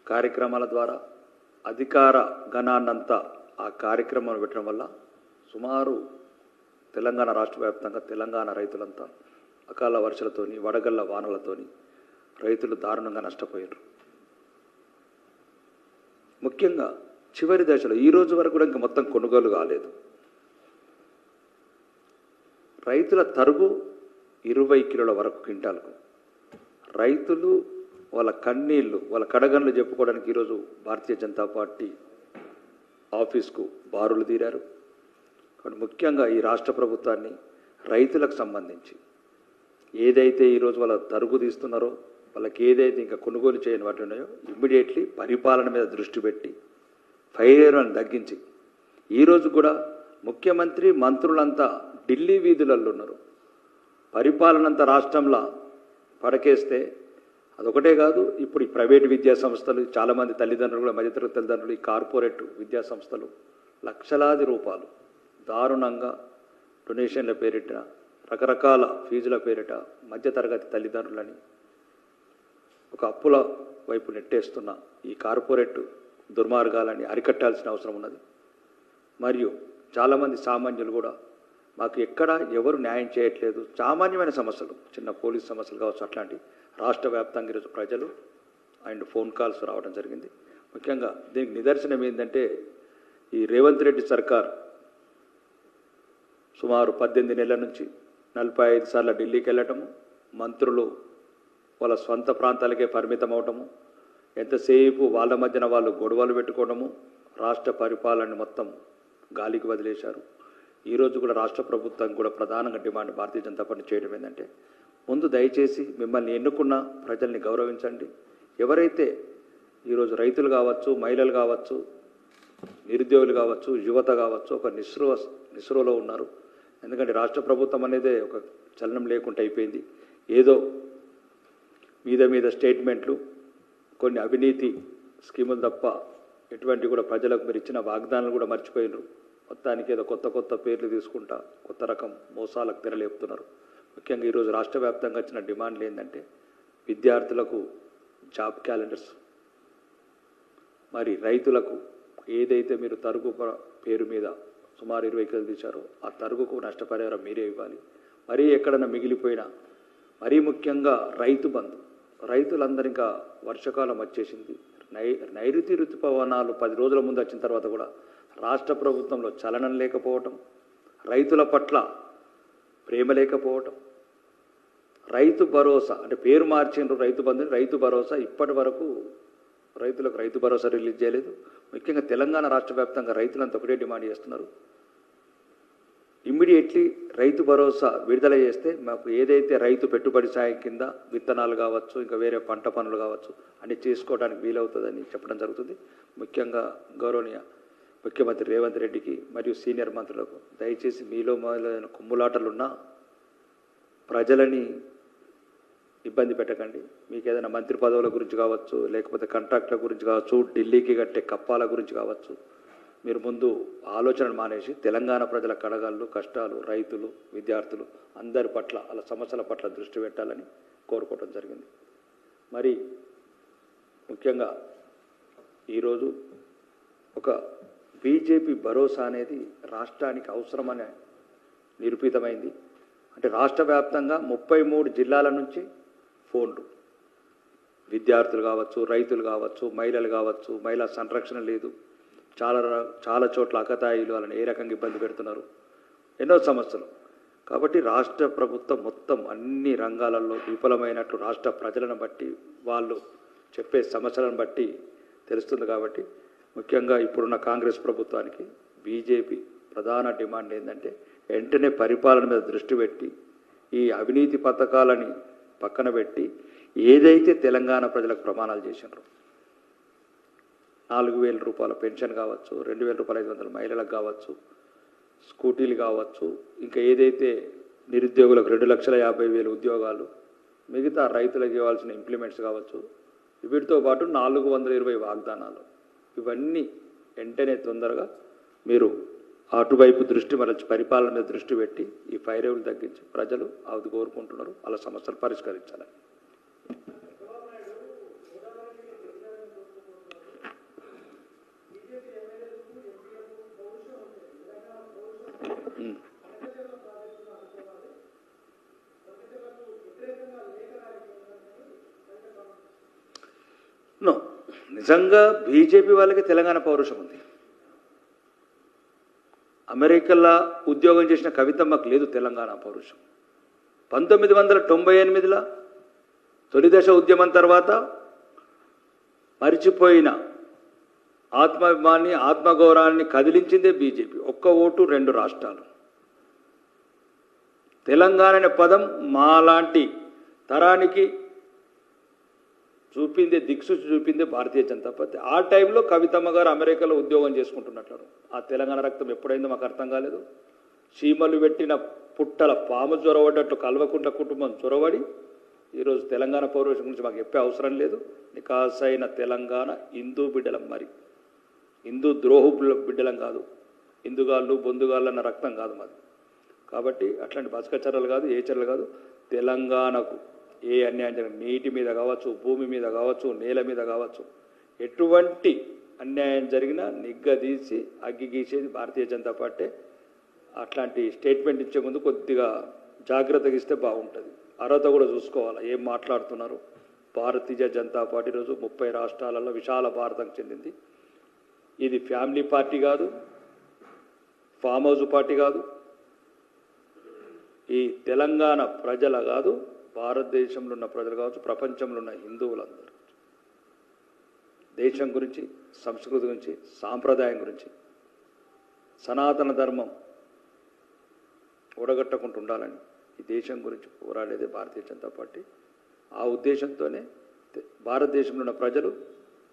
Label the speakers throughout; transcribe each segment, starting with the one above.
Speaker 1: కార్యక్రమాల ద్వారా అధికార గణాన్నంతా ఆ కార్యక్రమం పెట్టడం వల్ల సుమారు తెలంగాణ రాష్ట్ర వ్యాప్తంగా తెలంగాణ రైతులంతా అకాల వర్షాలతోని వడగళ్ల వానలతోని రైతులు దారుణంగా నష్టపోయారు. ముఖ్యంగా చివరి దశలో ఈ రోజు వరకు కూడా ఇంకా మొత్తం కొనుగోలు కాలేదు. రైతుల తరుగు 20 కిలోల వరకు క్వింటాలకు. రైతులు వాళ్ళ కన్నీళ్ళు వాళ్ళ కడగన్లు చెప్పుకోవడానికి ఈరోజు భారతీయ జనతా పార్టీ ఆఫీస్కు బారులు తీరారు. కాబట్టి ముఖ్యంగా ఈ రాష్ట్ర ప్రభుత్వాన్ని రైతులకు సంబంధించి ఏదైతే ఈరోజు వాళ్ళ తరుగు తీస్తున్నారో వాళ్ళకి ఏదైతే ఇంకా కొనుగోలు చేయని వాటి ఉన్నాయో ఇమ్మీడియట్లీ పరిపాలన మీద దృష్టి పెట్టి ఫైర్లను తగ్గించి ఈరోజు కూడా ముఖ్యమంత్రి మంత్రులంతా ఢిల్లీ వీధులలో ఉన్నారు. పరిపాలన అంతా రాష్ట్రంలో పడకేస్తే అదొకటే కాదు, ఇప్పుడు ఈ ప్రైవేటు విద్యా సంస్థలు చాలామంది తల్లిదండ్రులు కూడా మధ్యతరగతి తల్లిదండ్రులు ఈ కార్పొరేట్ విద్యా సంస్థలు లక్షలాది రూపాయలు దారుణంగా డొనేషన్ల పేరిట రకరకాల ఫీజుల పేరిట మధ్యతరగతి తల్లిదండ్రులని ఒక అప్పుల వైపు నెట్టేస్తున్న ఈ కార్పొరేట్ దుర్మార్గాలని అరికట్టాల్సిన అవసరం ఉన్నది. మరియు చాలామంది సామాన్యులు కూడా మాకు ఎక్కడ ఎవరు న్యాయం చేయట్లేదు, సామాన్యమైన సమస్యలు చిన్న పోలీస్ సమస్యలు కావచ్చు, అట్లాంటి రాష్ట్ర వ్యాప్తంగా ఈరోజు ప్రజలు అండ్ ఫోన్ కాల్స్ రావడం జరిగింది. ముఖ్యంగా దీనికి నిదర్శనం ఏంటంటే ఈ రేవంత్ రెడ్డి సర్కార్ సుమారు 18 నెలల నుంచి 45 సార్లు ఢిల్లీకి వెళ్ళటము, మంత్రులు వాళ్ళ సొంత ప్రాంతాలకే పరిమితం అవటము, ఎంతసేపు వాళ్ళ మధ్యన వాళ్ళు గొడవలు పెట్టుకోవడము, రాష్ట్ర పరిపాలనని మొత్తం గాలికి వదిలేశారు. ఈరోజు కూడా రాష్ట్ర ప్రభుత్వం కూడా ప్రధానంగా డిమాండ్ భారతీయ జనతా పార్టీ చేయడం ఏంటంటే ముందు దయచేసి మిమ్మల్ని ఎన్నుకున్న ప్రజల్ని గౌరవించండి. ఎవరైతే ఈరోజు రైతులు కావచ్చు, మహిళలు కావచ్చు, నిరుద్యోగులు కావచ్చు, యువత కావచ్చు ఒక నిస్రువలో ఉన్నారు. ఎందుకంటే రాష్ట్ర ప్రభుత్వం అనేదే ఒక చలనం లేకుండా అయిపోయింది. ఏదో మీద స్టేట్మెంట్లు, కొన్ని అవినీతి స్కీములు తప్ప ఎటువంటి కూడా ప్రజలకు మీరు ఇచ్చిన వాగ్దానాలు కూడా మర్చిపోయినారు. మొత్తానికి ఏదో కొత్త పేర్లు తీసుకుంటా కొత్త రకం మోసాలకు తెరలేపుతున్నారు. ముఖ్యంగా ఈరోజు రాష్ట్ర వ్యాప్తంగా వచ్చిన డిమాండ్లు ఏంటంటే విద్యార్థులకు జాబ్ క్యాలెండర్స్, మరి రైతులకు ఏదైతే మీరు తరుగు పేరు మీద సుమారు 20 కిలోలు తీశారో ఆ తరుగుకు నష్టపరిహారం మీరే ఇవ్వాలి. మరీ ఎక్కడన్నా మిగిలిపోయినా, మరీ ముఖ్యంగా రైతు బంధు, రైతులందరూ ఇంకా వర్షాకాలం వచ్చేసింది, నైరుతి ఋతుపవనాలు 10 రోజుల ముందు వచ్చిన తర్వాత కూడా రాష్ట్ర ప్రభుత్వంలో చలనం లేకపోవటం, రైతుల పట్ల ప్రేమ లేకపోవటం, రైతు భరోసా అంటే పేరు మార్చిండ్రు రైతు బంధుని, రైతు భరోసా ఇప్పటి వరకు రైతులకు రైతు భరోసా రిలీజ్ చేయలేదు. ముఖ్యంగా తెలంగాణ రాష్ట్ర వ్యాప్తంగా రైతులంతా ఒకటే డిమాండ్ చేస్తున్నారు, ఇమ్మీడియట్లీ రైతు భరోసా విడుదల చేస్తే మాకు ఏదైతే రైతు పెట్టుబడి సాయం కింద విత్తనాలు కావచ్చు, ఇంకా వేరే పంట పనులు కావచ్చు అన్ని చేసుకోవడానికి వీలవుతుందని చెప్పడం జరుగుతుంది. ముఖ్యంగా గౌరవనీయ ముఖ్యమంత్రి రేవంత్ రెడ్డికి మరియు సీనియర్ మంత్రులకు దయచేసి మీలో మొదలైన కుమ్ములాటలున్నా ప్రజలని ఇబ్బంది పెట్టకండి. మీకు ఏదైనా మంత్రి పదవుల గురించి కావచ్చు, లేకపోతే కాంట్రాక్టుల గురించి కావచ్చు, ఢిల్లీకి కట్టే కప్పాల గురించి కావచ్చు, మీరు ముందు ఆలోచనలు మానేసి తెలంగాణ ప్రజల కడగాళ్ళు, కష్టాలు, రైతులు, విద్యార్థులు అందరి పట్ల వాళ్ళ సమస్యల పట్ల దృష్టి పెట్టాలని కోరుకోవడం జరిగింది. మరి ముఖ్యంగా ఈరోజు ఒక బీజేపీ భరోసా అనేది రాష్ట్రానికి అవసరమని నిరూపితమైంది. అంటే రాష్ట్ర వ్యాప్తంగా 33 జిల్లాల నుంచి ఫోన్లు, విద్యార్థులు కావచ్చు, రైతులు కావచ్చు, మహిళలు కావచ్చు, మహిళా సంరక్షణ లేదు, చాలా చోట్ల అకతాయిలు వాళ్ళని ఏ రకంగా ఇబ్బంది పెడుతున్నారు, ఎన్నో సమస్యలు. కాబట్టి రాష్ట్ర ప్రభుత్వం మొత్తం అన్ని రంగాలలో విఫలమైనట్లు రాష్ట్ర ప్రజలను బట్టి వాళ్ళు చెప్పే సమస్యలను బట్టి తెలుస్తుంది. కాబట్టి ముఖ్యంగా ఇప్పుడున్న కాంగ్రెస్ ప్రభుత్వానికి బీజేపీ ప్రధాన డిమాండ్ ఏంటంటే వెంటనే పరిపాలన మీద దృష్టి పెట్టి ఈ అవినీతి పథకాలని పక్కన పెట్టి ఏదైతే తెలంగాణ ప్రజలకు ప్రమాణాలు చేసినారో 4,000 రూపాయల పెన్షన్ కావచ్చు, 2,500 మహిళలకు కావచ్చు, స్కూటీలు కావచ్చు, ఇంకా ఏదైతే నిరుద్యోగులకు 2,50,000 ఉద్యోగాలు, మిగతా రైతులకు ఇవ్వాల్సిన ఇంప్లిమెంట్స్ కావచ్చు, వీటితో పాటు 420 వాగ్దానాలు, ఇవన్నీ వెంటనే తొందరగా మీరు అటువైపు దృష్టి మరల్చి పరిపాలన మీద దృష్టి పెట్టి ఈ ఫైరేవులు తగ్గించి ప్రజలు అది కోరుకుంటున్నారు, వాళ్ళ సమస్యలు పరిష్కరించాలని. నో, నిజంగా బీజేపీ వాళ్ళకి తెలంగాణ పౌరుషం ఉంది. అమెరికాలో ఉద్యోగం చేసిన కవితమ్మకు లేదు తెలంగాణ పౌరుషం. 1998లో తొలిదశ ఉద్యమం తర్వాత మరిచిపోయిన ఆత్మాభిమాన్ని, ఆత్మగౌరవాన్ని కదిలించిందే బీజేపీ. ఒక్క ఓటు 2 రాష్ట్రాలు. తెలంగాణ అనే పదం మాలాంటి తరానికి చూపిందే, దిక్సూచి చూపిందే భారతీయ జనతా పార్టీ. ఆ టైంలో కవితమ్మ గారు అమెరికాలో ఉద్యోగం చేసుకుంటున్నట్లు. ఆ తెలంగాణ రక్తం ఎప్పుడైందో మాకు అర్థం కాలేదు. చీమలు పెట్టిన పుట్టల పాము చొరవడ్డట్లు కల్వకుంట్ల కుటుంబం చొరవడి ఈరోజు తెలంగాణ పౌరుషం గురించి మాకు చెప్పే అవసరం లేదు. నికాసైన తెలంగాణ హిందూ బిడ్డలం, మరి హిందూ ద్రోహు బిడ్డలం కాదు. హిందుగాళ్ళు బొందుగాళ్ళు అన్న రక్తం కాదు మాది. కాబట్టి అట్లాంటి బసకచర్యలు కాదు, ఏ చర్యలు కాదు. తెలంగాణకు ఏ అన్యాయం జరిగిన, నీటి మీద కావచ్చు, భూమి మీద కావచ్చు, నేల మీద కావచ్చు, ఎటువంటి అన్యాయం జరిగినా నిగ్గదీసి అగ్గి గీసేది భారతీయ జనతా పార్టీ. అట్లాంటి స్టేట్మెంట్ ఇచ్చే ముందు కొద్దిగా జాగ్రత్తగా ఇస్తే బాగుంటుంది. అర్హత కూడా చూసుకోవాలి, ఏం మాట్లాడుతున్నారు. భారతీయ జనతా పార్టీ రోజు 30 రాష్ట్రాలలో విశాల భారతంకి చెందింది. ఇది ఫ్యామిలీ పార్టీ కాదు, ఫామ్ హౌస్ పార్టీ కాదు. ఈ తెలంగాణ ప్రజల కాదు, భారతదేశంలో ఉన్న ప్రజలు కావచ్చు, ప్రపంచంలో ఉన్న హిందువులందరూ దేశం గురించి, సంస్కృతి గురించి, సాంప్రదాయం గురించి, సనాతన ధర్మం ఓడగట్టకుండా ఉండాలని ఈ దేశం గురించి పోరాడేదే భారతీయ జనతా పార్టీ. ఆ ఉద్దేశంతోనే భారతదేశంలో ఉన్న ప్రజలు,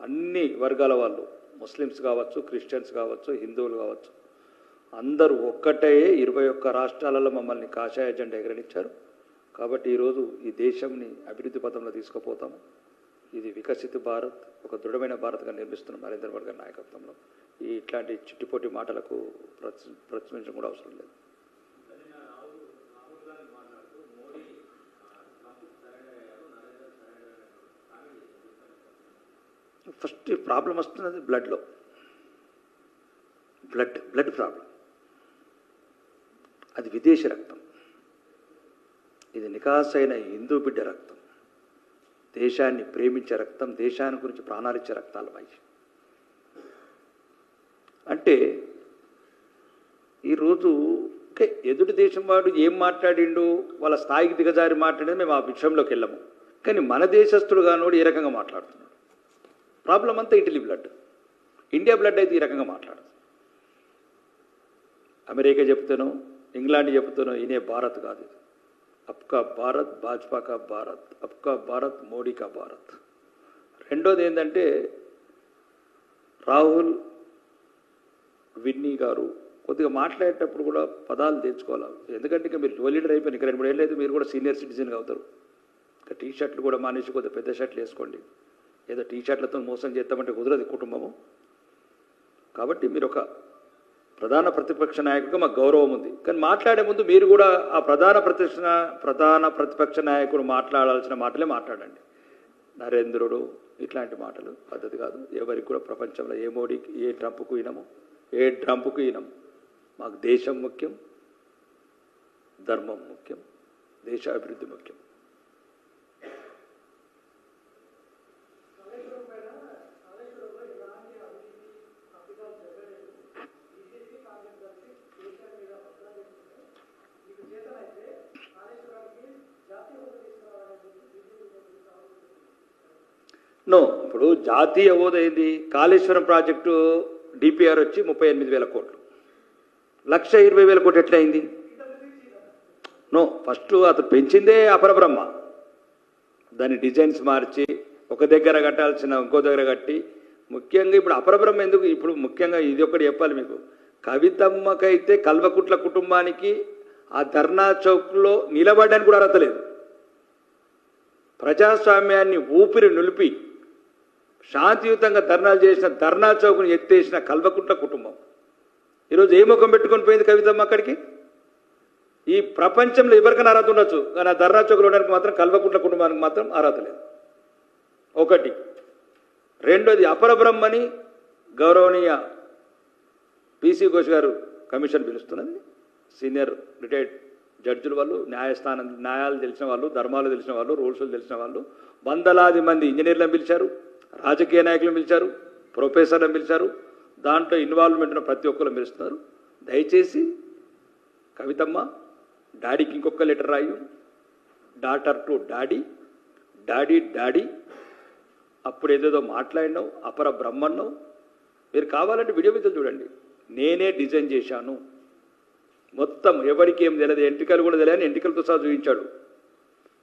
Speaker 1: అన్ని వర్గాల వాళ్ళు, ముస్లిమ్స్ కావచ్చు, క్రిస్టియన్స్ కావచ్చు, హిందువులు కావచ్చు, అందరూ ఒక్కటే 21 రాష్ట్రాలలో మమ్మల్ని కాషాయ జెండా ఎగరనిచ్చారు. కాబట్టి ఈరోజు ఈ దేశంని అభివృద్ధి పథంలో తీసుకుపోతాము. ఇది వికసిత భారత్, ఒక దృఢమైన భారత్గా నిర్మిస్తున్నాం నరేంద్ర మోడీ గారి నాయకత్వంలో. ఇట్లాంటి చిట్టిపోటి మాటలకు ప్రశ్నించడం కూడా అవసరం లేదు. ఫస్ట్ ప్రాబ్లం వస్తున్నది బ్లడ్లో, బ్లడ్ ప్రాబ్లం. అది విదేశీ రక్తం, ఇది నికాసైన హిందూ బిడ్డ రక్తం, దేశాన్ని ప్రేమించే రక్తం, దేశాన్ని గురించి ప్రాణాలిచ్చే రక్తాల వైద్యం. అంటే ఈరోజు ఎదుటి దేశం వాడు ఏం మాట్లాడిండు, వాళ్ళ స్థాయికి దిగజారి మాట్లాడేది మేము ఆ విషయంలోకి వెళ్ళము. కానీ మన దేశస్తుడు కానోడు ఏ రకంగా మాట్లాడుతున్నాడు. ప్రాబ్లం అంతా ఇటలీ బ్లడ్, ఇండియా బ్లడ్ అయితే ఈ రకంగా మాట్లాడదు. అమెరికా చెప్తాను, ఇంగ్లాండ్ చెప్తాను, ఈయనే భారత్ కాదు. అబ్కా భారత్, భాజపా కా భారత్, అబ్కా భారత్, మోడీ కా భారత్. రెండోది ఏంటంటే రాహుల్ విన్నీ గారు కొద్దిగా మాట్లాడేటప్పుడు కూడా పదాలు తెచ్చుకోవాలి. ఎందుకంటే ఇక మీరు టో లీడర్ అయిపోయింది, ఇక 2-3 ఏళ్ళు అయితే మీరు కూడా సీనియర్ సిటిజన్గా అవుతారు. ఇక టీ షర్ట్లు కూడా మానేసి కొద్దిగా పెద్ద షర్ట్లు వేసుకోండి. ఏదో టీ షర్ట్లతో మోసం చేస్తామంటే కుదరదు కుటుంబము. కాబట్టి మీరు ఒక ప్రధాన ప్రతిపక్ష నాయకుడిగా మాకు గౌరవం ఉంది. కానీ మాట్లాడే ముందు మీరు కూడా ఆ ప్రధాన ప్రతిపక్ష నాయకుడు మాట్లాడాల్సిన మాటలే మాట్లాడండి. నరేంద్రుడు ఇట్లాంటి మాటలు పద్ధతి కాదు. ఎవరికి కూడా ప్రపంచంలో ఏ మోడీకి, ఏ ట్రంప్కు ఈనము, ఏ ట్రంప్కు ఈనము. మాకు దేశం ముఖ్యం, ధర్మం ముఖ్యం, దేశ అభివృద్ధి ముఖ్యం. నో, ఇప్పుడు జాతీయ హోదా ఏంది? కాళేశ్వరం ప్రాజెక్టు డిపిఆర్ వచ్చి 38,000 కోట్లు, 1,20,000 కోట్లు ఎట్లా అయింది? నో, ఫస్ట్ అతను పెంచిందే అపరబ్రహ్మ. దాని డిజైన్స్ మార్చి ఒక దగ్గర కట్టాల్సిన ఇంకో దగ్గర కట్టి, ముఖ్యంగా ఇప్పుడు అపరబ్రహ్మ ఎందుకు? ఇప్పుడు ముఖ్యంగా ఇది ఒకటి చెప్పాలి మీకు. కవితమ్మకైతే కల్వకుట్ల కుటుంబానికి ఆ ధర్నా చౌక్లో నిలబడడానికి కూడా అర్హత లేదు. ప్రజాస్వామ్యాన్ని ఊపిరి నిలిపి శాంతియుతంగా ధర్నాలు చేసిన ధర్నా చౌక్ను ఎత్తేసిన కల్వకుట్ల కుటుంబం ఈరోజు ఏ ముఖం పెట్టుకొని పోయింది కవితమ్మ అక్కడికి? ఈ ప్రపంచంలో ఎవరికైనా అర్హత ఉండొచ్చు, కానీ ఆ ధర్నా చౌక్లో ఉండడానికి మాత్రం కల్వకుట్ల కుటుంబానికి మాత్రం అర్హత లేదు. ఒకటి. రెండోది, అపరబ్రహ్మని గౌరవనీయ పీసీ ఘోష్ గారు కమిషన్ పిలుస్తున్నది. సీనియర్ రిటైర్డ్ జడ్జిల వాళ్ళు, న్యాయాలు తెలిసిన వాళ్ళు, ధర్మాలు తెలిసిన వాళ్ళు, రూల్స్లు తెలిసిన వాళ్ళు, వందలాది మంది ఇంజనీర్లను పిలిచారు, రాజకీయ నాయకులను పిలిచారు, ప్రొఫెసర్లను పిలిచారు, దాంట్లో ఇన్వాల్వ్మెంట్ ఉన్న ప్రతి ఒక్కరు పిలుస్తున్నారు. దయచేసి కవితమ్మ డాడీకి ఇంకొక లెటర్ రాయు, daughter to daddy, daddy daddy, అప్పుడు ఏదేదో మాట్లాడినావు, అపర బ్రహ్మన్నావు. మీరు కావాలంటే వీడియో మీద చూడండి, నేనే డిజైన్ చేశాను మొత్తం, ఎవరికి ఏం తెలియదు, ఎంట్రికలు కూడా తెలియని ఎంట్రికలతో సహా చూపించాడు.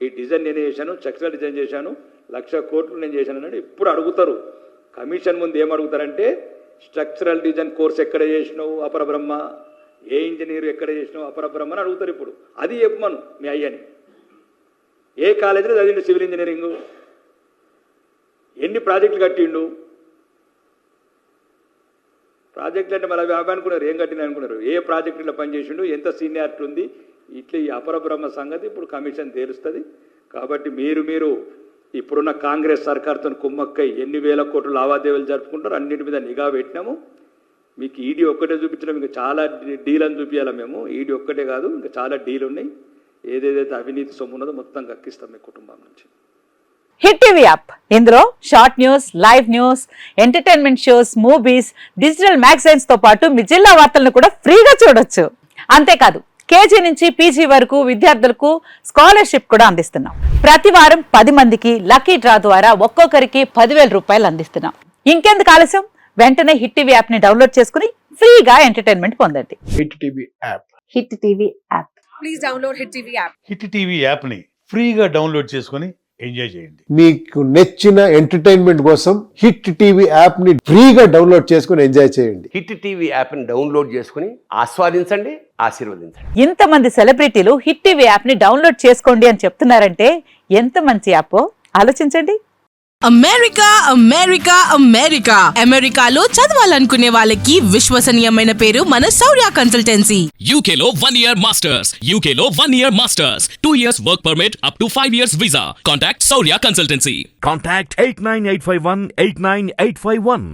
Speaker 1: ఈ డిజైన్ నేనే చేశాను, స్ట్రక్చరల్ డిజైన్ చేశాను, 1,00,000 కోట్లు నేను చేశాను అని ఇప్పుడు అడుగుతారు. కమిషన్ ముందు ఏం అడుగుతారంటే స్ట్రక్చరల్ డిజైన్ కోర్స్ ఎక్కడ చేసినావు అపర బ్రహ్మ, ఏ ఇంజనీర్ ఎక్కడ చేసినావు అపర బ్రహ్మ అని అడుగుతారు. ఇప్పుడు అది చెప్పమను మీ అయ్యని, ఏ కాలేజీలో చదివిండు సివిల్ ఇంజనీరింగు, ఎన్ని ప్రాజెక్టులు కట్టిండు. ప్రాజెక్టులు అంటే మళ్ళీ అవి అనుకున్నారు, ఏం కట్టిన అనుకున్నారు, ఏ ప్రాజెక్టులో పనిచేసిండు, ఎంత సీనియారిటీ ఉంది, ఇట్లా ఈ అపర బ్రహ్మ సంగతి ఇప్పుడు కమిషన్ తేలుస్తుంది. కాబట్టి మీరు ఇప్పుడున్న కాంగ్రెస్ సర్కార్తో కుమ్మక్కై ఎన్ని వేల కోట్లు లావాదేవీలు జరుపుకుంటారు, అన్నింటి మీద నిఘా పెట్టినాము. మీకు ఈడీ ఒక్కటే చూపించడం, ఇంకా చాలా డీలని చూపించాలి మేము. ఈడీ ఒక్కటే కాదు, ఇంకా చాలా డీలు ఉన్నాయి. ఏదేదైతే అవినీతి సొమ్ము ఉన్నదో మొత్తం గక్కిస్తాం మీ కుటుంబం నుంచి.
Speaker 2: హిట్ టీవీ యాప్, ఇందులో short news, live news, entertainment shows, movies, digital magazines తో పాటు మీ జిల్లా వార్తలను కూడా ఫ్రీగా చూడొచ్చు. అంతేకాదు కేజీ నుంచి పీజీ వరకు విద్యార్థులకు స్కాలర్షిప్ కూడా అందిస్తున్నాం. ప్రతి వారం 10 మందికి లక్కీ డ్రా ద్వారా ఒక్కొక్కరికి 10,000 రూపాయలు అందిస్తున్నాం. ఇంకెందుకు ఆలస్యం, వెంటనే హిట్ టీవీ యాప్ ని డౌన్లోడ్ చేసుకుని ఫ్రీగా ఎంటర్టైన్మెంట్ పొందండి.
Speaker 3: Hit TV app,
Speaker 2: hit TV app,
Speaker 4: please download hit TV app.
Speaker 5: Hit TV యాప్ని ఫ్రీగా డౌన్లోడ్ చేసుకొని ఎంజాయ్ చేయండి.
Speaker 3: మీకు నచ్చిన ఎంటర్టైన్మెంట్ కోసం హిట్ టీవీ యాప్ ని ఫ్రీగా డౌన్లోడ్ చేసుకుని ఎంజాయ్ చేయండి.
Speaker 6: హిట్ టీవీ యాప్ని డౌన్లోడ్ చేసుకుని ఆస్వాదించండి, ఆశీర్వదించండి.
Speaker 2: ఇంతమంది సెలబ్రిటీలు హిట్ టీవీ యాప్ ని డౌన్లోడ్ చేసుకోండి అని చెప్తున్నారంటే ఎంత మంచి యాప్ ఆలోచించండి.
Speaker 4: అమెరికా అమెరికా అమెరికా అమెరికాలో చదవాలనుకునే వాళ్ళకి విశ్వసనీయమైన పేరు మన శౌర్య కన్సల్టెన్సీ.
Speaker 7: UK లో 1 year masters. UK లో 1 year masters. 2 years work permit up to 5 years visa. Contact Saurya Consultancy.
Speaker 8: Contact 89851 89851.